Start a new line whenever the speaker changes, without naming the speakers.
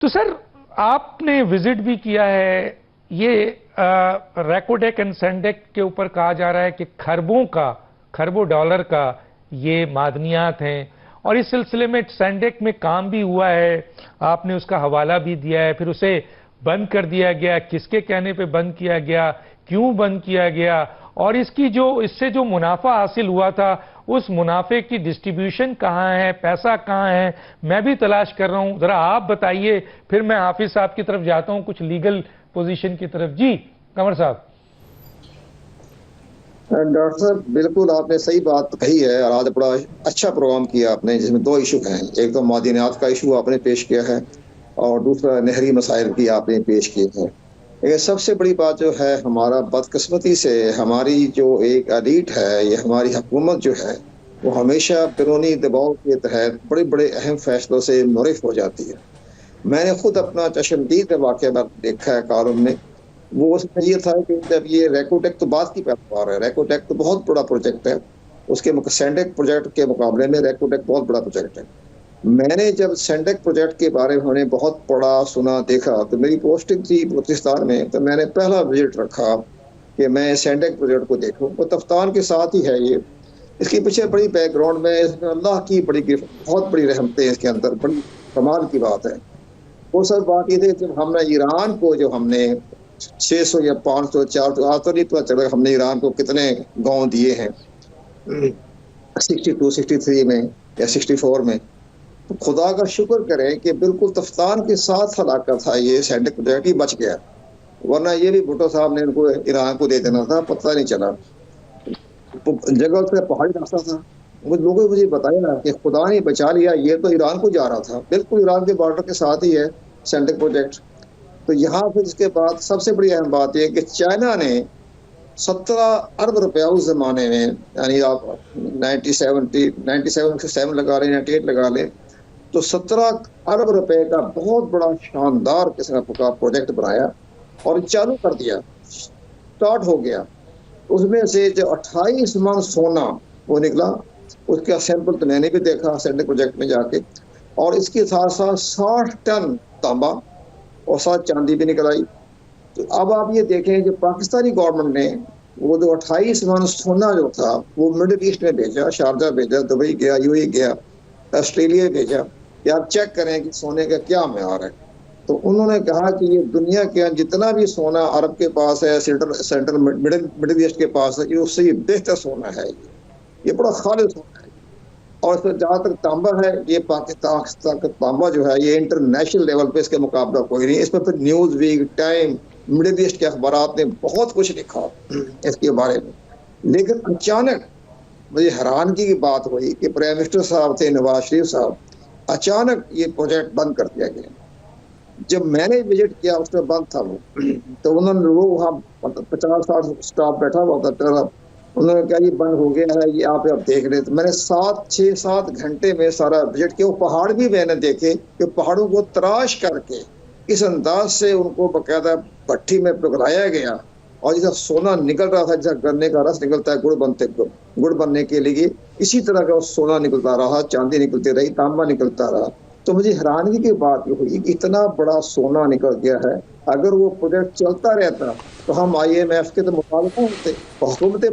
तो सर, आपने विजिट भी किया है। ये रैकोडेक एंड सैंडेक के ऊपर कहा जा रहा है कि खरबों डॉलर का ये मादनियात हैं, और इस सिलसिले में सैंडेक में काम भी हुआ है। आपने उसका हवाला भी दिया है, फिर उसे बंद कर दिया गया। किसके कहने पे बंद किया गया, क्यों बंद किया गया, और इससे जो मुनाफा हासिल हुआ था, उस मुनाफे की डिस्ट्रीब्यूशन कहाँ है, पैसा कहाँ है, मैं भी तलाश कर रहा हूं। जरा आप बताइए, फिर मैं हाफिज साहब की तरफ जाता हूं, कुछ लीगल पोजीशन की तरफ। जी कंवर साहब।
डॉक्टर साहब, बिल्कुल आपने सही बात कही है और आज बड़ा अच्छा प्रोग्राम किया आपने, जिसमें दो इशू हैं। एक तो मादनियात का इशू आपने पेश किया है और दूसरा नहरी मसाइल की आपने पेश किए हैं। ये सबसे बड़ी बात जो है, हमारा बदकिस्मती से हमारी जो एक एलीट है, ये हमारी हुकूमत जो है, वो हमेशा बैरूनी दबाव के तहत बड़े बड़े अहम फैसलों से मुनरिफ हो जाती है। मैंने खुद अपना चश्मदीद वाक़या देखा है कानून में। वो उसमें ये था कि जब ये रैकोटेक तो बाद की पैदावार है, रैकोटेक तो बहुत बड़ा प्रोजेक्ट है, उसके सैंडेक प्रोजेक्ट के मुकाबले में रैकोटेक बहुत बड़ा प्रोजेक्ट है। मैंने जब सैंडेक प्रोजेक्ट के बारे में हमने बहुत पढ़ा, सुना, देखा, तो मेरी पोस्टिंग थी बलूचिस्तान में, तो मैंने पहला विजिट रखा कि मैं सैंडेक प्रोजेक्ट को देखूं। वो तफ्तान के साथ ही है ये। इसके पीछे बड़ी बैकग्राउंड में इसमें अल्लाह की बहुत बड़ी रहमतें इसके अंदर, बड़ी कमाल की बात है। वो सब बात ये थी, जब हमने ईरान को, जो हमने 600 या 500 400, आज तो नहीं पता चला हमने ईरान को कितने गांव दिए हैं 62 63 में या 64 में। तो खुदा का शुक्र करें कि बिल्कुल तफ्तान के साथ हलाका था ये सैंडेक प्रोजेक्ट, ही बच गया, वरना ये भी भुट्टो साहब ने इनको ईरान को दे देना था, पता नहीं चला। जगह से पहाड़ी रास्ता था। वो लोगों ने मुझे बताया कि खुदा ने बचा लिया, ये तो ईरान को जा रहा था, बिल्कुल ईरान के बॉर्डर के साथ ही है सैंडेक प्रोजेक्ट। तो यहाँ फिर इसके बाद सबसे बड़ी अहम बात यह कि चाइना ने 17 अरब रुपया उस जमाने में, यानी आप 97 से 7 लगा लें, 98 लगा लें, तो 17 अरब रुपए का बहुत बड़ा शानदार किस्म का प्रोजेक्ट बनाया और चालू कर दिया, स्टार्ट हो गया। उसमें से जो 28 मन सोना वो निकला, उसका सैंपल तो मैंने भी देखा सैंडेक प्रोजेक्ट में जाके, और इसके साथ साथ 60 टन तांबा और 7 चांदी भी निकल आई। तो अब आप ये देखें कि पाकिस्तानी गवर्नमेंट ने वो जो 28 मन सोना जो था वो मिडिल ईस्ट में भेजा, शारजा भेजा, दुबई गया, यूएई गया, ऑस्ट्रेलिया भेजा कि आप चेक करें कि सोने का क्या म्यार है। तो उन्होंने कहा कि ये दुनिया के जितना भी सोना अरब के पास है, सेंट्रल मिडिल ईस्ट के पास है, ये उससे ये बेहतर सोना है। ये बड़ा खालिद सोना है। और इसमें जहाँ तक तांबा है, ये पाकिस्तान का तांबा जो है, ये इंटरनेशनल लेवल पे इसके मुकाबला कोई नहीं। इसमें फिर Newsweek, Time, Middle East के अखबारात ने बहुत कुछ लिखा इसके बारे में। लेकिन अचानक मुझे हैरानगी की बात हुई कि प्राइम मिनिस्टर साहब थे, नवाज शरीफ साहब, अचानक ये प्रोजेक्ट बंद कर दिया गया। जब मैंने विजिट किया उसमें बंद था वो, तो उन्होंने वो वहाँ 50-60 स्टाफ बैठा हुआ था, उन्होंने कहा ये बंद हो गया है, ये आप देख रहे। तो मैंने 6-7 घंटे में सारा विजिट किया। वो पहाड़ भी मैंने देखे कि पहाड़ों को तराश करके इस अंदाज से उनको बाकायदा भट्टी में पिघलाया गया, और जैसा सोना निकल रहा था, जैसा गन्ने का रस निकलता है गुड़ बनने के लिए, इसी तरह का सोना निकलता रहा, चांदी निकलती रही, तांबा निकलता रहा। तो मुझे हैरानगी की बात ये हुई कि इतना बड़ा सोना निकल गया है। अगर वो प्रोजेक्ट चलता रहता तो हम IMF के तो मुखालिफ होते, हुकूमतें